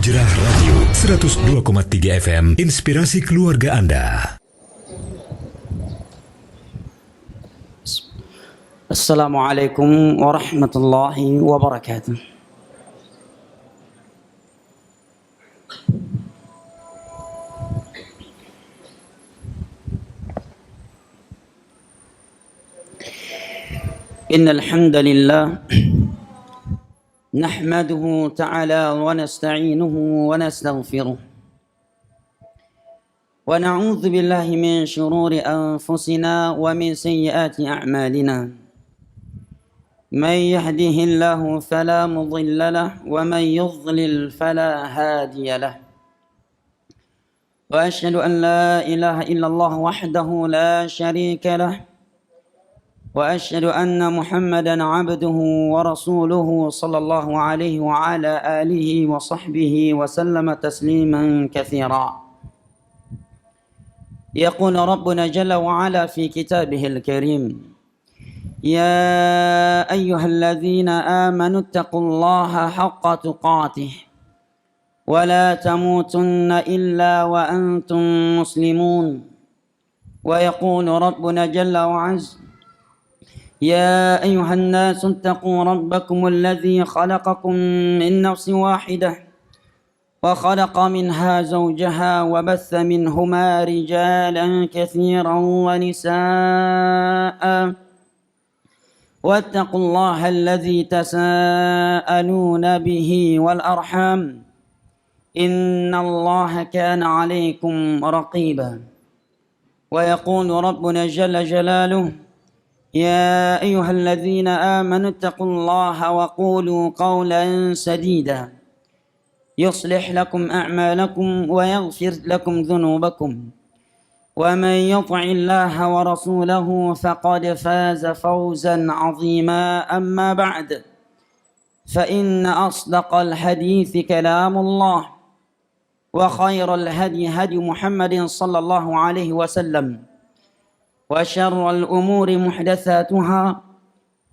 Hijrah Radio 102,3 FM, inspirasi keluarga Anda. Assalamualaikum warahmatullahi wabarakatuh. Innal hamdalillah nahmaduhu ta'ala wa nasta'inuhu wa nastaghfiruh wa na'udzu billahi min shururi anfusina wa min sayyiati a'malina. من يهده الله فلا مضل له ومن يضلل فلا هادي له وأشهد أن لا إله إلا الله وحده لا شريك له وأشهد أن محمدا عبده ورسوله صلى الله عليه وعلى آله وصحبه وسلم تسليما كثيرا. يقول ربنا جل وعلا في كتابه الكريم: يا أيها الذين آمنوا اتقوا الله حق تقاته ولا تموتن إلا وأنتم مسلمون. ويقول ربنا جل وعز: يا أيها الناس اتقوا ربكم الذي خلقكم من نفس واحدة وخلق منها زوجها وبث منهما رجالا كثيرا ونساء واتقوا الله الذي تساءلون به والأرحام إن الله كان عليكم رقيبا. ويقول ربنا جل جلاله: يا أيها الذين آمنوا اتقوا الله وقولوا قولا سديدا يصلح لكم أعمالكم ويغفر لكم ذنوبكم ومن يطع الله ورسوله فقد فاز فوزا عظيما. أما بعد، فإن أصدق الحديث كلام الله وخير الهدي هدي محمد صلى الله عليه وسلم وشر الأمور محدثاتها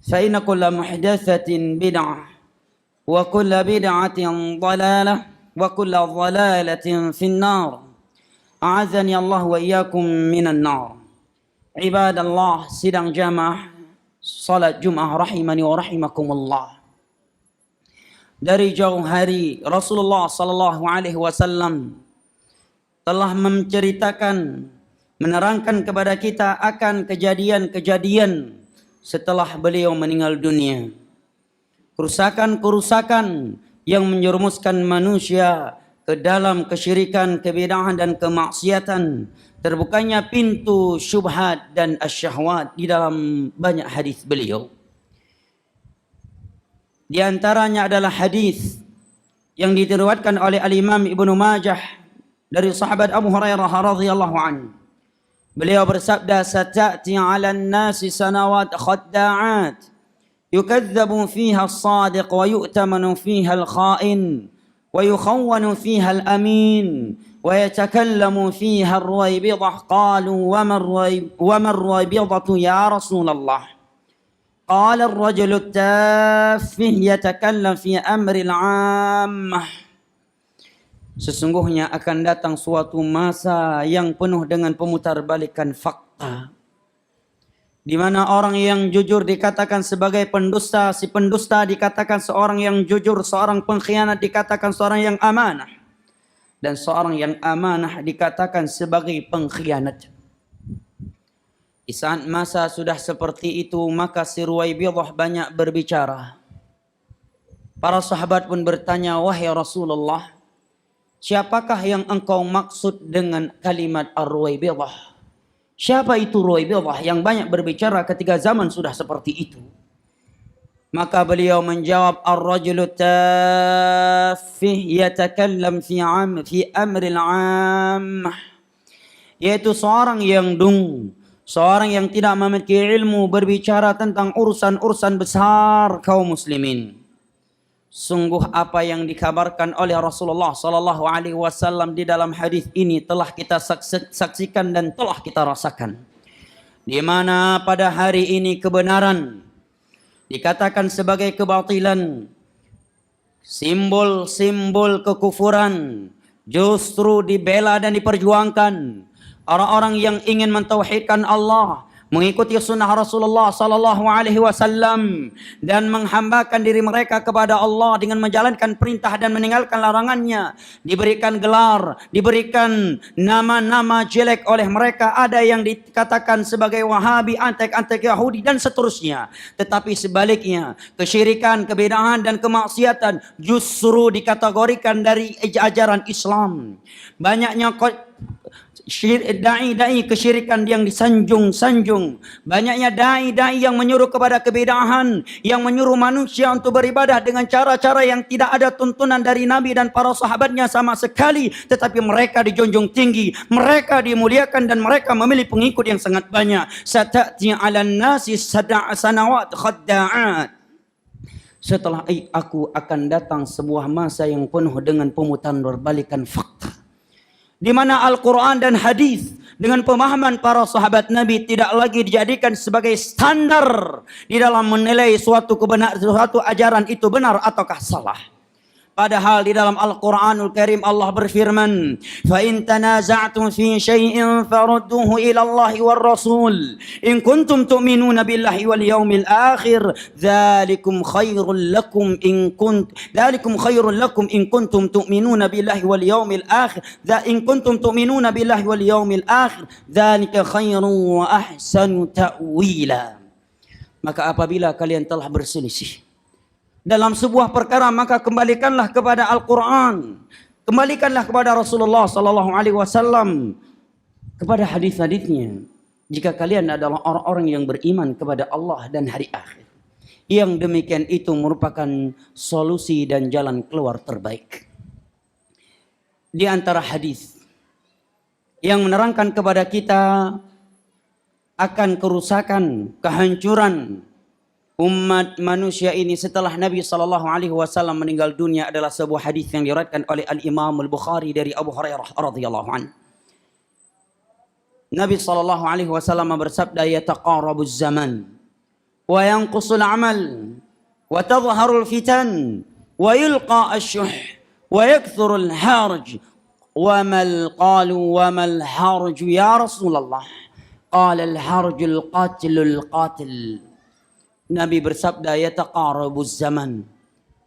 فإن كل محدثة بدعة وكل بدعة ضلالة وكل ضلالة في النار. A'adzani Allah wa iyyakum minan nar. Ibadallah, sidang jamaah salat Jumat rahimani wa rahimakumullah. Dari jauh hari Rasulullah sallallahu alaihi wasallam telah menceritakan, menerangkan kepada kita akan kejadian-kejadian setelah beliau meninggal dunia. Kerusakan-kerusakan yang menjerumuskan manusia ke dalam kesyirikan, kebid'ahan dan kemaksiatan, terbukanya pintu syubhat dan asyahwat di dalam banyak hadis beliau. Di antaranya adalah hadis yang diriwayatkan oleh Al-Imam Ibnu Majah dari sahabat Abu Hurairah radhiyallahu anhu. Beliau bersabda: "Sata'ti 'alan nasi sanawat khadda'at yukadzdzabu fiha as-sadiq wa yu'tamanu fiha al-kha'in ويخون فيها الأمين ويتكلم فيها الرويبضة قالوا وما الرويبضة يا رسول الله قال الرجل التافه يتكلم في أمر العامة." Sesungguhnya akan datang suatu masa yang penuh dengan pemutarbalikan fakta, di mana orang yang jujur dikatakan sebagai pendusta, si pendusta dikatakan seorang yang jujur, seorang pengkhianat dikatakan seorang yang amanah, dan seorang yang amanah dikatakan sebagai pengkhianat. Di saat masa sudah seperti itu, maka si Ruwaibidah banyak berbicara. Para sahabat pun bertanya, "Wahai Rasulullah, siapakah yang engkau maksud dengan kalimat Ar-Ruwaibidah? Siapa itu Ruwaibidah yang banyak berbicara ketika zaman sudah seperti itu?" Maka beliau menjawab, "Ar-rajulu tafih yatakallam fi amril 'ammah." Yaitu seorang yang dungu, seorang yang tidak memiliki ilmu, berbicara tentang urusan-urusan besar kaum muslimin. Sungguh apa yang dikabarkan oleh Rasulullah sallallahu alaihi wasallam di dalam hadis ini telah kita saksikan dan telah kita rasakan. Di mana pada hari ini kebenaran dikatakan sebagai kebatilan, simbol-simbol kekufuran justru dibela dan diperjuangkan. Orang-orang yang ingin mentauhidkan Allah, mengikuti sunnah Rasulullah sallallahu alaihi wasallam dan menghambakan diri mereka kepada Allah dengan menjalankan perintah dan meninggalkan larangannya, diberikan gelar, diberikan nama-nama jelek oleh mereka. Ada yang dikatakan sebagai Wahabi, antek-antek Yahudi dan seterusnya. Tetapi sebaliknya, kesyirikan, kebid'ahan dan kemaksiatan justru dikategorikan dari ajaran Islam. Banyaknya dai-dai kesyirikan yang disanjung-sanjung. Banyaknya dai-dai yang menyuruh kepada kebid'ahan, yang menyuruh manusia untuk beribadah dengan cara-cara yang tidak ada tuntunan dari Nabi dan para sahabatnya sama sekali. Tetapi mereka dijunjung tinggi, mereka dimuliakan dan mereka memilih pengikut yang sangat banyak. Sata'ti 'alan nasi sanawat khadda'at. Setelah aku akan datang sebuah masa yang penuh dengan pemutar berbalikan fakta, di mana Al-Quran dan hadis dengan pemahaman para sahabat Nabi tidak lagi dijadikan sebagai standar di dalam menilai suatu ajaran itu benar ataukah salah. Padahal di dalam Al-Quranul Karim Allah berfirman, فَإِن تَنَازَعْتُمْ فِي شَيْءٍ فَرُدُّوهُ إِلَى اللَّهِ وَالرَّسُولِ إِن كُنتُمْ تُؤْمِنُونَ بِاللَّهِ وَالْيَوْمِ الْآخِرِ ذَلِكُمْ خَيْرٌ لَكُمْ إِن كُنتُمْ تُؤْمِنُونَ بِاللَّهِ وَالْيَوْمِ الْآخِرِ إِن كُنتُمْ تُؤْمِنُونَ بِاللَّهِ وَالْيَوْمِ الْآخِرِ ذَلِكَ خَيْرٌ وَأَحْسَنُ تَأْوِيلًا. Maka apabila kalian telah berselisih dalam sebuah perkara, maka kembalikanlah kepada Al-Quran, kembalikanlah kepada Rasulullah sallallahu alaihi wasallam, kepada hadis-hadisnya. Jika kalian adalah orang-orang yang beriman kepada Allah dan hari akhir, yang demikian itu merupakan solusi dan jalan keluar terbaik. Di antara hadis yang menerangkan kepada kita akan kerusakan, kehancuran umat manusia ini setelah Nabi sallallahu alaihi wasallam meninggal dunia adalah sebuah hadis yang diriwayatkan oleh Al-Imam Al-Bukhari dari Abu Hurairah radhiyallahu anhu. Nabi sallallahu alaihi wasallam bersabda, "Yataqarabuz zaman wa yanqusul amal wa tadhharul fitan wa yulqa asy-syuh wa yakthurul harj." Wa mal qalu wa mal harj ya Rasulullah? Qala al-harjul qatilul qatil. Nabi bersabda, yataqarabuz zaman.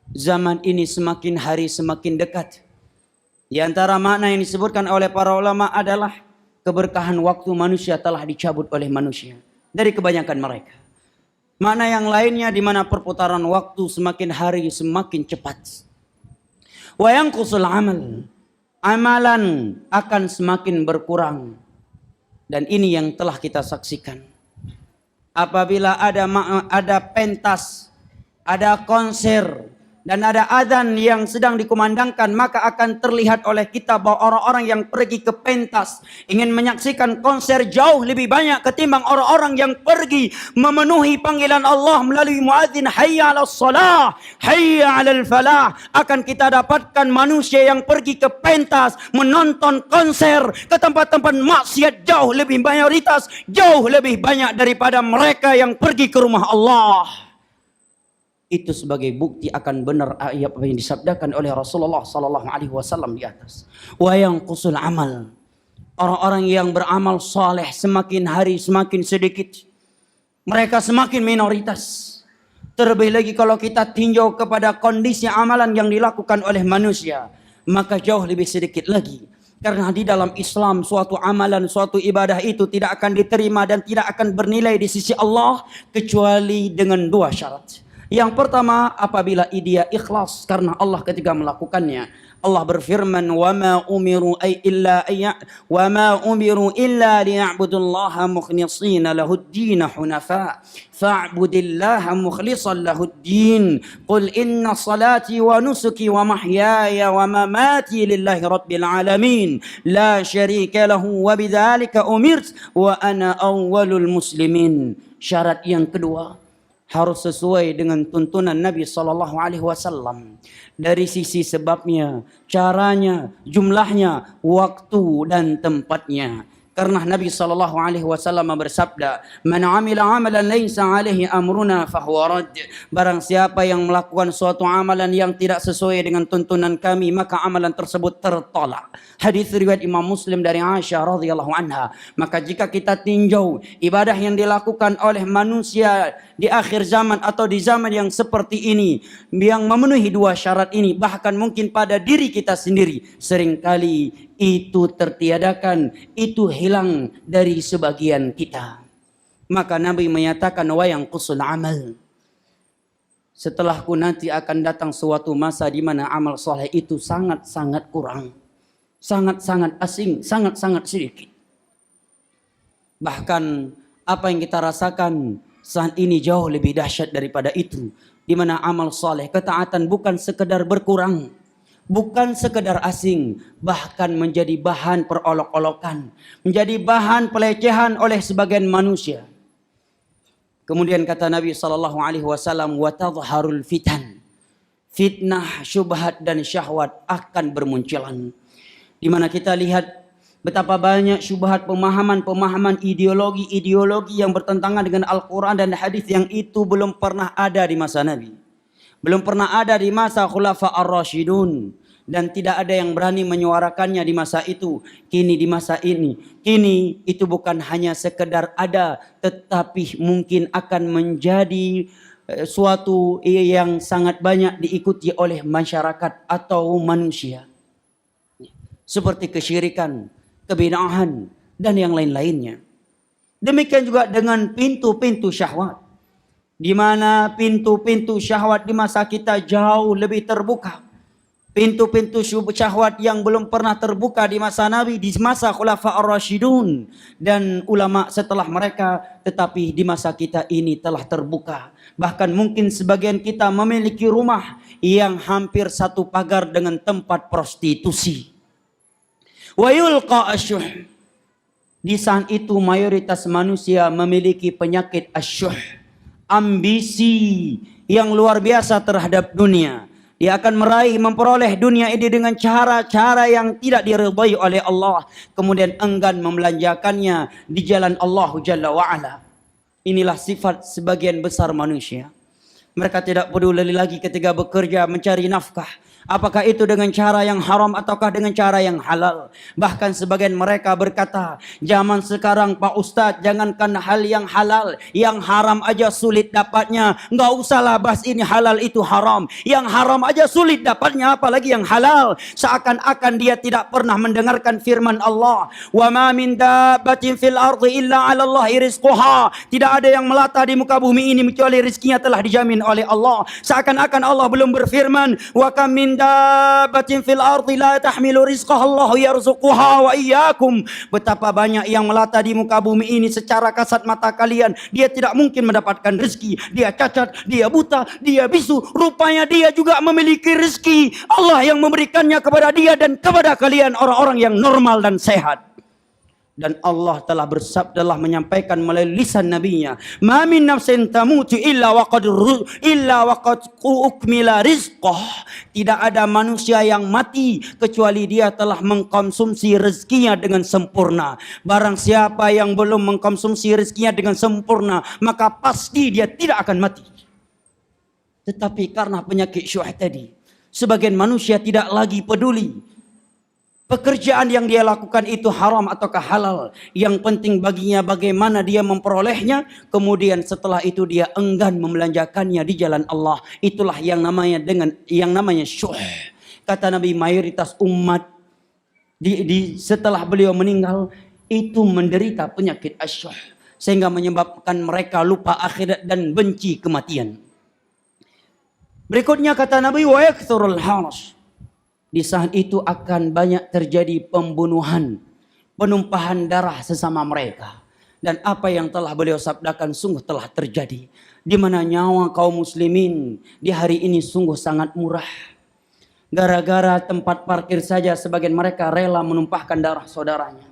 Zaman ini semakin hari semakin dekat. Di antara makna yang disebutkan oleh para ulama adalah keberkahan waktu manusia telah dicabut oleh manusia dari kebanyakan mereka. Makna yang lainnya di mana perputaran waktu semakin hari semakin cepat. Wa yanqusul amal. Amalan akan semakin berkurang. Dan ini yang telah kita saksikan. Apabila ada pentas, ada konser, dan ada azan yang sedang dikumandangkan, maka akan terlihat oleh kita bahwa orang-orang yang pergi ke pentas ingin menyaksikan konser jauh lebih banyak ketimbang orang-orang yang pergi memenuhi panggilan Allah melalui muadzin hayya 'alas shalah, hayya 'alal falah. Akan kita dapatkan manusia yang pergi ke pentas menonton konser ke tempat-tempat maksiat jauh lebih mayoritas, jauh lebih banyak daripada mereka yang pergi ke rumah Allah. Itu sebagai bukti akan benar ayat yang disabdakan oleh Rasulullah sallallahu alaihi wasallam di atas. Wa yanqusul amal. Orang-orang yang beramal saleh semakin hari semakin sedikit. Mereka semakin minoritas. Terlebih lagi kalau kita tinjau kepada kondisi amalan yang dilakukan oleh manusia, maka jauh lebih sedikit lagi. Karena di dalam Islam suatu amalan, suatu ibadah itu tidak akan diterima dan tidak akan bernilai di sisi Allah kecuali dengan dua syarat. Yang pertama, apabila dia ikhlas karena Allah ketika melakukannya. Allah berfirman, "Wa ma umiru illa liya'budullaha mukhlishina lahud-din hunafa. Fa'budillaha mukhlishan lahud-din. Qul inna salati wa nusuki wa mahyaya wa mamati lillahi rabbil alamin. La syarika lahu wa bidzalika umirtu wa ana awwalul muslimin." Syarat yang kedua, harus sesuai dengan tuntunan Nabi sallallahu alaihi wasallam dari sisi sebabnya, caranya, jumlahnya, waktu dan tempatnya. Karena Nabi SAW bersabda, "Man 'amila 'amalan laisa 'alaihi amruna fahuwa rad." Barang siapa yang melakukan suatu amalan yang tidak sesuai dengan tuntunan kami, maka amalan tersebut tertolak. Hadis riwayat Imam Muslim dari Aisyah radhiyallahu anha. Maka jika kita tinjau ibadah yang dilakukan oleh manusia di akhir zaman atau di zaman yang seperti ini, yang memenuhi dua syarat ini, bahkan mungkin pada diri kita sendiri, seringkali itu tertiadakan, itu hilang dari sebagian kita. Maka Nabi menyatakan, wa yanqusul amal. Setelahku nanti akan datang suatu masa di mana amal soleh itu sangat-sangat kurang, sangat-sangat asing, sangat-sangat sedikit. Bahkan apa yang kita rasakan saat ini jauh lebih dahsyat daripada itu, di mana amal soleh, ketaatan bukan sekedar berkurang, bukan sekedar asing, bahkan menjadi bahan perolok-olokan, menjadi bahan pelecehan oleh sebagian manusia. Kemudian kata Nabi SAW, wa tadharul fitan. Fitnah, syubhat dan syahwat akan bermunculan. Di mana kita lihat betapa banyak syubhat, pemahaman-pemahaman, ideologi-ideologi yang bertentangan dengan Al-Quran dan hadis yang itu belum pernah ada di masa Nabi. Belum pernah ada di masa Khulafa ar-Rasyidun. Dan tidak ada yang berani menyuarakannya di masa itu. Kini di masa ini. Kini itu bukan hanya sekedar ada, tetapi mungkin akan menjadi suatu yang sangat banyak diikuti oleh masyarakat atau manusia. Seperti kesyirikan, kebid'ahan, dan yang lain-lainnya. Demikian juga dengan pintu-pintu syahwat. Di mana pintu-pintu syahwat di masa kita jauh lebih terbuka. Pintu-pintu syahwat yang belum pernah terbuka di masa Nabi, di masa Khulafa ar-Rasyidun dan ulama setelah mereka, tetapi di masa kita ini telah terbuka. Bahkan mungkin sebagian kita memiliki rumah yang hampir satu pagar dengan tempat prostitusi. Wa yulqa asyuh. Di saat itu mayoritas manusia memiliki penyakit asyuh, ambisi yang luar biasa terhadap dunia. Dia akan meraih, memperoleh dunia ini dengan cara-cara yang tidak diridhai oleh Allah. Kemudian enggan membelanjakannya di jalan Allah Jalla wa'ala. Inilah sifat sebagian besar manusia. Mereka tidak peduli lagi ketika bekerja mencari nafkah. Apakah itu dengan cara yang haram ataukah dengan cara yang halal. Bahkan sebagian mereka berkata, zaman sekarang Pak Ustadz, jangankan hal yang halal, yang haram aja sulit dapatnya. Nggak usahlah bahas ini halal itu haram. Yang haram aja sulit dapatnya, apalagi yang halal. Seakan-akan dia tidak pernah mendengarkan firman Allah. Wa ma min dabbatin fil ardi illa 'ala Allahi rizquha. Tidak ada yang melata di muka bumi ini kecuali rizkinya telah dijamin oleh Allah. Seakan-akan Allah belum berfirman, wa kam min dabbatin fil ardi la tahmilu rizqaha Allahu yarzuquha wa iyyakum. Betapa banyak yang melata di muka bumi ini secara kasat mata kalian, dia tidak mungkin mendapatkan rezeki. Dia cacat, dia buta, dia bisu, rupanya dia juga memiliki rezeki. Allah yang memberikannya kepada dia dan kepada kalian orang-orang yang normal dan sehat. Dan Allah telah bersabda, telah menyampaikan melalui lisan nabinya, ma min nafsin tamutu illa waqad ukmila rizqah. Tidak ada manusia yang mati kecuali dia telah mengkonsumsi rezekinya dengan sempurna. Barang siapa yang belum mengkonsumsi rezekinya dengan sempurna, maka pasti dia tidak akan mati. Tetapi karena penyakit syuh tadi, sebagian manusia tidak lagi peduli pekerjaan yang dia lakukan itu haram ataukah halal. Yang penting baginya bagaimana dia memperolehnya. Kemudian setelah itu dia enggan membelanjakannya di jalan Allah. Itulah yang namanya syuh. Kata Nabi, mayoritas umat setelah beliau meninggal itu menderita penyakit asyuh, sehingga menyebabkan mereka lupa akhirat dan benci kematian. Berikutnya kata Nabi, wa yakthurul haras. Di saat itu akan banyak terjadi pembunuhan, penumpahan darah sesama mereka. Dan apa yang telah beliau sabdakan sungguh telah terjadi. Di mana nyawa kaum muslimin di hari ini sungguh sangat murah. Gara-gara tempat parkir saja sebagian mereka rela menumpahkan darah saudaranya.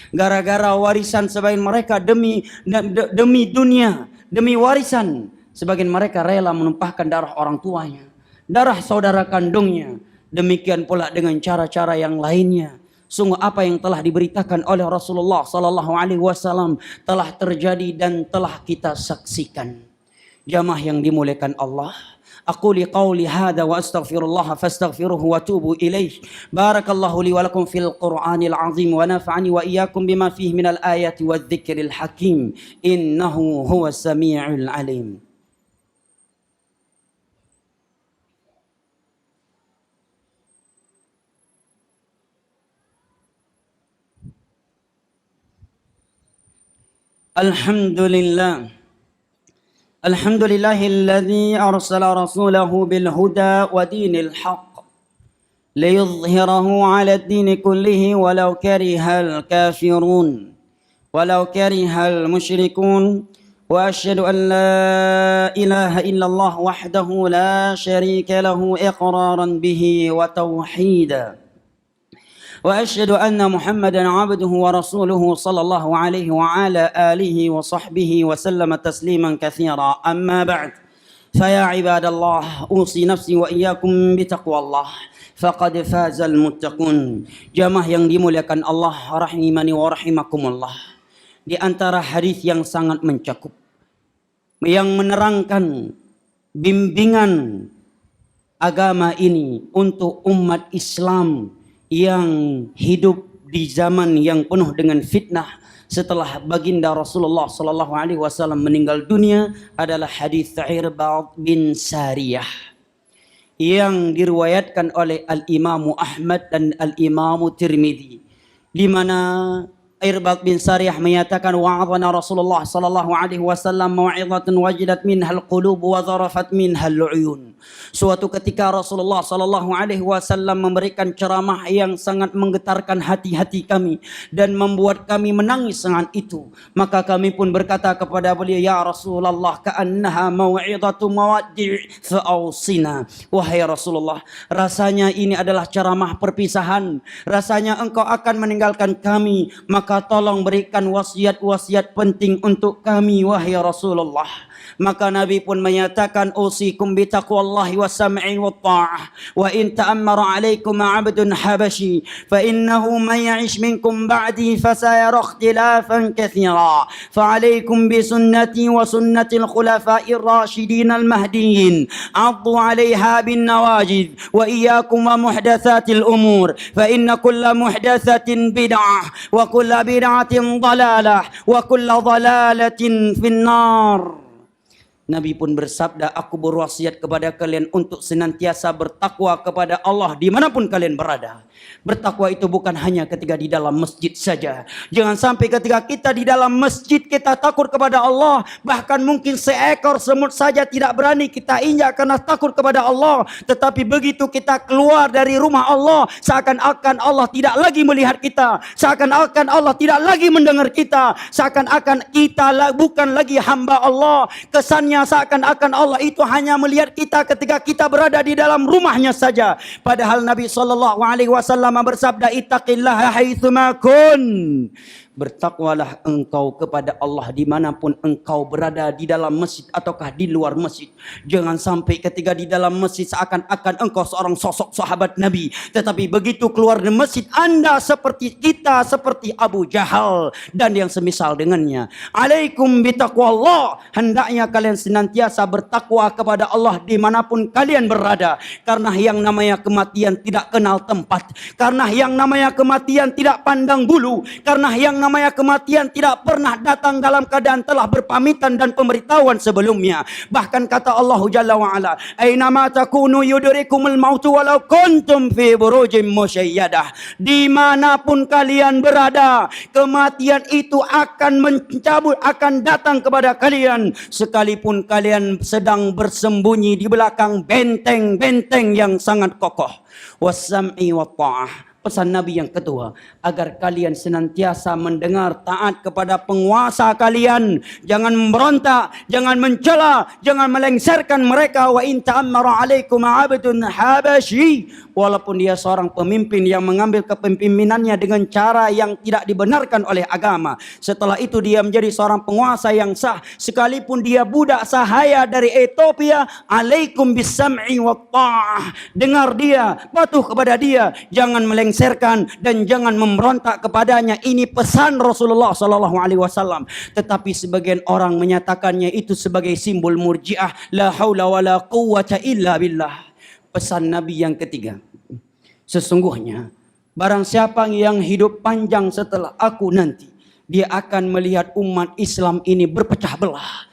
Gara-gara warisan sebagian mereka demi dunia, demi warisan, sebagian mereka rela menumpahkan darah orang tuanya, darah saudara kandungnya. Demikian pula dengan cara-cara yang lainnya. Sungguh apa yang telah diberitakan oleh Rasulullah sallallahu alaihi wasallam telah terjadi dan telah kita saksikan. Jamaah yang dimuliakan Allah, aquli qauli hadza wa astaghfirullah fastaghfiruhu wa tubu ilaih. Barakallahu li wa lakum fil Qur'anil azim wa nafa'ani wa iyyakum bima fihi minal ayati wadh-dhikril hakim. Innahu huwas samiul alim. Alhamdulillah. Alhamdulillahilladzi arsala rasulahu bil huda wa dinil haqq liyudhhirahu 'ala ad-din kullihi walau karihal kafirun walau karihal musyrikun wa asyhadu an la ilaha illallah wahdahu la syarika lahu iqraran bihi wa tauhida. وأشهد أن محمدا عبده ورسوله صلى الله عليه وعلى آله وصحبه وسلم تسليما كثيرا. أما بعد فيا عباد الله أوصي نفسي وإياكم بتقوى الله فقد فاز المتقون. Jamaah yang dimuliakan Allah rahimani wa rahimakumullah. Di antara hadis yang sangat mencakup yang menerangkan bimbingan agama ini untuk umat Islam yang hidup di zaman yang penuh dengan fitnah setelah baginda Rasulullah sallallahu alaihi wasallam meninggal dunia adalah hadis Irbad bin Sariyah yang diriwayatkan oleh Al-Imam Ahmad dan Al-Imam Tirmidzi, di mana Irbad bin Sariyah menyatakan wa'adhana Rasulullah sallallahu alaihi wasallam mau'izatan wajilat minhal qulub wa dharafat minhal uyun. Suatu ketika Rasulullah sallallahu alaihi wasallam memberikan ceramah yang sangat menggetarkan hati-hati kami dan membuat kami menangis dengan itu. Maka kami pun berkata kepada beliau, ya Rasulullah, ka'annaha mau'izatu mawaddi' fa'ausina. Wahai Rasulullah, rasanya ini adalah ceramah perpisahan. Rasanya engkau akan meninggalkan kami, maka tolong berikan wasiat-wasiat penting untuk kami, wahai Rasulullah. Maka Nabi pun menyatakan, usikum bitaqwallahi wa sam'i wa ta'ah wa in ta'ammara alaikum 'abdun habashi fa innahu man ya'ish minkum ba'di fasayara ikhtilafan katsira fa 'alaikum bi sunnati wa sunnatil khulafa'ir rasyidin al mahdiyyin 'addu 'alaiha bin nawajid wa iyyakum wa muhdatsatil umur fa inna kulla muhdatsatin bid'ah wa kulla bid'atin dhalalah wa kulla dhalalatin finnar. Nabi pun bersabda, aku berwasiat kepada kalian untuk senantiasa bertakwa kepada Allah dimanapun kalian berada. Bertakwa itu bukan hanya ketika di dalam masjid saja. Jangan sampai ketika kita di dalam masjid kita takut kepada Allah. Bahkan mungkin seekor semut saja tidak berani kita injak karena takut kepada Allah. Tetapi begitu kita keluar dari rumah Allah, seakan-akan Allah tidak lagi melihat kita. Seakan-akan Allah tidak lagi mendengar kita. Seakan-akan kita bukan lagi hamba Allah. Kesannya seakan-akan Allah itu hanya melihat kita ketika kita berada di dalam rumahnya saja. Padahal Nabi SAW bersabda, ittaqillaha haitsuma kun. Bertakwalah engkau kepada Allah dimanapun engkau berada, di dalam masjid ataukah di luar masjid. Jangan sampai ketika di dalam masjid seakan-akan engkau seorang sosok sahabat Nabi, tetapi begitu keluar dari masjid anda seperti kita, seperti Abu Jahal dan yang semisal dengannya. Alaikum bitaqwallah, hendaknya kalian senantiasa bertakwa kepada Allah dimanapun kalian berada. Karena yang namanya kematian tidak kenal tempat, karena yang namanya kematian tidak pandang bulu, karena yang namanya kematian tidak pernah datang dalam keadaan telah berpamitan dan pemberitahuan sebelumnya. Bahkan kata Allah Jalla wa'ala, aynama takunu yudrikumul mautu walau kuntum fi burujim musyayyadah. Dimanapun kalian berada, kematian itu akan mencabut, akan datang kepada kalian, sekalipun kalian sedang bersembunyi di belakang benteng-benteng yang sangat kokoh. Wassam'i wa ta'ah. Pesan Nabi yang kedua, agar kalian senantiasa mendengar, taat kepada penguasa kalian. Jangan memberontak, jangan mencela, jangan melengsarkan mereka. Wa in ta'ammara alaikum 'abdun habashi. Walaupun dia seorang pemimpin yang mengambil kepemimpinannya dengan cara yang tidak dibenarkan oleh agama. Setelah itu dia menjadi seorang penguasa yang sah. Sekalipun dia budak sahaya dari Ethiopia, alaikum bisam'i wa ta'ah. Dengar dia, patuh kepada dia, jangan melengsarkan dan jangan memberontak kepadanya. Ini pesan Rasulullah sallallahu alaihi wasallam. Tetapi sebagian orang menyatakannya itu sebagai simbol murjiah, la haula wala quwwata illa billah. Pesan Nabi yang ketiga, sesungguhnya barang siapa yang hidup panjang setelah aku nanti, dia akan melihat umat Islam ini berpecah belah.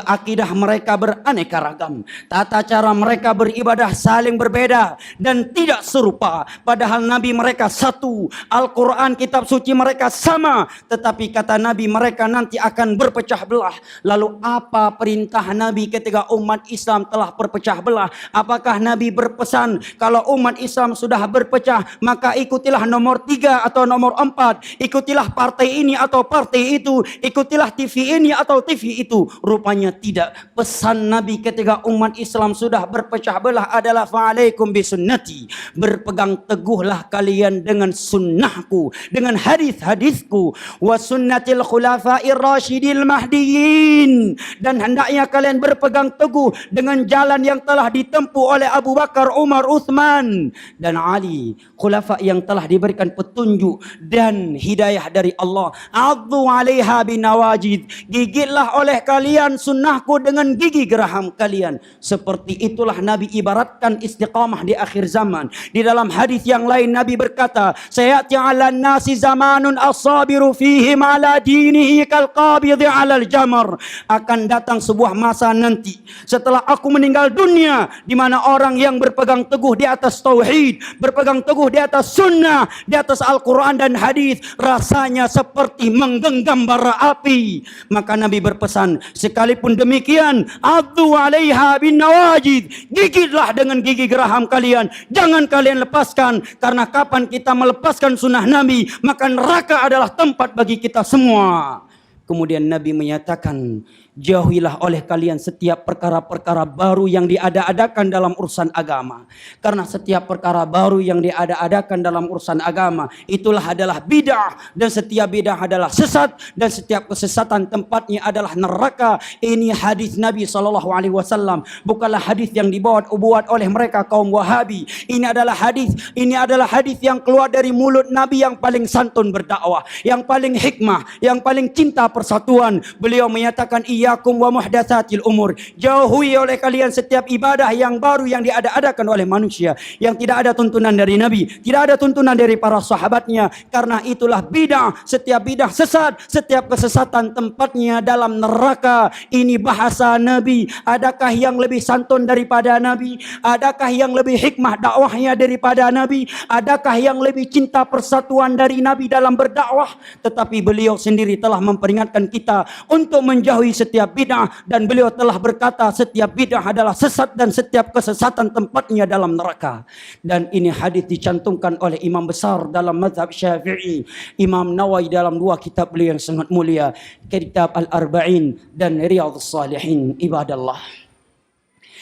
Akidah mereka beraneka ragam, tata cara mereka beribadah saling berbeda dan tidak serupa. Padahal Nabi mereka satu, Al-Quran kitab suci mereka sama, tetapi kata Nabi mereka nanti akan berpecah belah. Lalu apa perintah Nabi ketika umat Islam telah berpecah belah? Apakah Nabi berpesan kalau umat Islam sudah berpecah maka ikutilah nomor 3 atau nomor 4, ikutilah partai ini atau partai itu, ikutilah TV ini atau TV itu? Rupanya tidak. Pesan Nabi ketika umat Islam sudah berpecah belah adalah fa'alaikum bisunnati, berpegang teguhlah kalian dengan sunnahku, dengan hadis-hadisku, wa sunnatil khulafa'ir rasyidil mahdiyin, dan hendaknya kalian berpegang teguh dengan jalan yang telah ditempuh oleh Abu Bakar, Umar, Uthman dan Ali, khulafa yang telah diberikan petunjuk dan hidayah dari Allah. Addu 'alaiha binawajid, gigitlah oleh kalian sunnahku dengan gigi geraham kalian. Seperti itulah Nabi ibaratkan istiqamah di akhir zaman. Di dalam hadis yang lain Nabi berkata, sayati 'alan nasi zamanun as-sabiru fihim 'ala dinihi kal qabidhi 'alal jamar. Akan datang sebuah masa nanti setelah aku meninggal dunia, di mana orang yang berpegang teguh di atas tauhid, berpegang teguh di atas sunnah, di atas Al-Quran dan hadis, rasanya seperti menggenggam bara api. Maka Nabi berpesan, sekalipun demikian, addu 'alaiha bin nawajid, gigitlah dengan gigi geraham kalian, jangan kalian lepaskan, karena kapan kita melepaskan sunnah Nabi, maka neraka adalah tempat bagi kita semua. Kemudian Nabi menyatakan, jauhilah oleh kalian setiap perkara-perkara baru yang diada-adakan dalam urusan agama. Karena setiap perkara baru yang diada-adakan dalam urusan agama, itulah adalah bid'ah, dan setiap bid'ah adalah sesat, dan setiap kesesatan tempatnya adalah neraka. Ini hadis Nabi SAW, bukanlah hadis yang dibuat oleh mereka kaum Wahabi. Ini adalah hadis yang keluar dari mulut Nabi yang paling santun berdakwah, yang paling hikmah, yang paling cinta persatuan. Beliau menyatakan, iyyakum wa muhdatsatil umur, jauhi oleh kalian setiap ibadah yang baru yang diada-adakan oleh manusia, yang tidak ada tuntunan dari Nabi, tidak ada tuntunan dari para sahabatnya, karena itulah bid'ah. Setiap bid'ah sesat, setiap kesesatan tempatnya dalam neraka. Ini bahasa Nabi. Adakah yang lebih santun daripada Nabi? Adakah yang lebih hikmah dakwahnya daripada Nabi? Adakah yang lebih cinta persatuan dari Nabi dalam berdakwah? Tetapi beliau sendiri telah memperingatkan kita untuk menjauhi setiap bid'ah, dan beliau telah berkata setiap bid'ah adalah sesat dan setiap kesesatan tempatnya dalam neraka. Dan ini hadis dicantumkan oleh imam besar dalam mazhab Syafi'i, Imam Nawawi, dalam dua kitab beliau yang sangat mulia, kitab Al-Arba'in dan Riyadhus Shalihin. Ibadallah,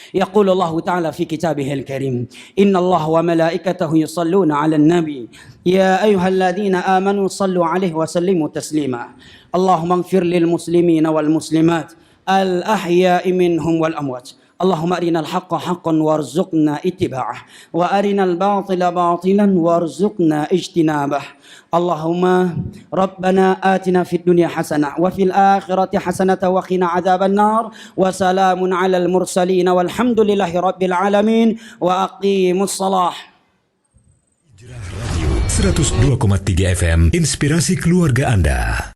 يقول الله تعالى في كتابه الكريم إن الله وملائكته يصلون على النبي يا أيها الذين آمنوا صلوا عليه وسلموا تسليما اللهم اغفر للمسلمين والمسلمات الأحياء منهم والأموات اللهم أرنا الحق حقا وارزقنا اتباعه وأرنا الباطل باطلا وارزقنا اجتنابه اللهم ربنا آتنا في الدنيا حسنة وفي الآخرة حسنة وقنا عذاب النار وسلام على المرسلين والحمد لله رب العالمين وأقيموا الصلاة. 102,3 FM, inspirasi keluarga Anda.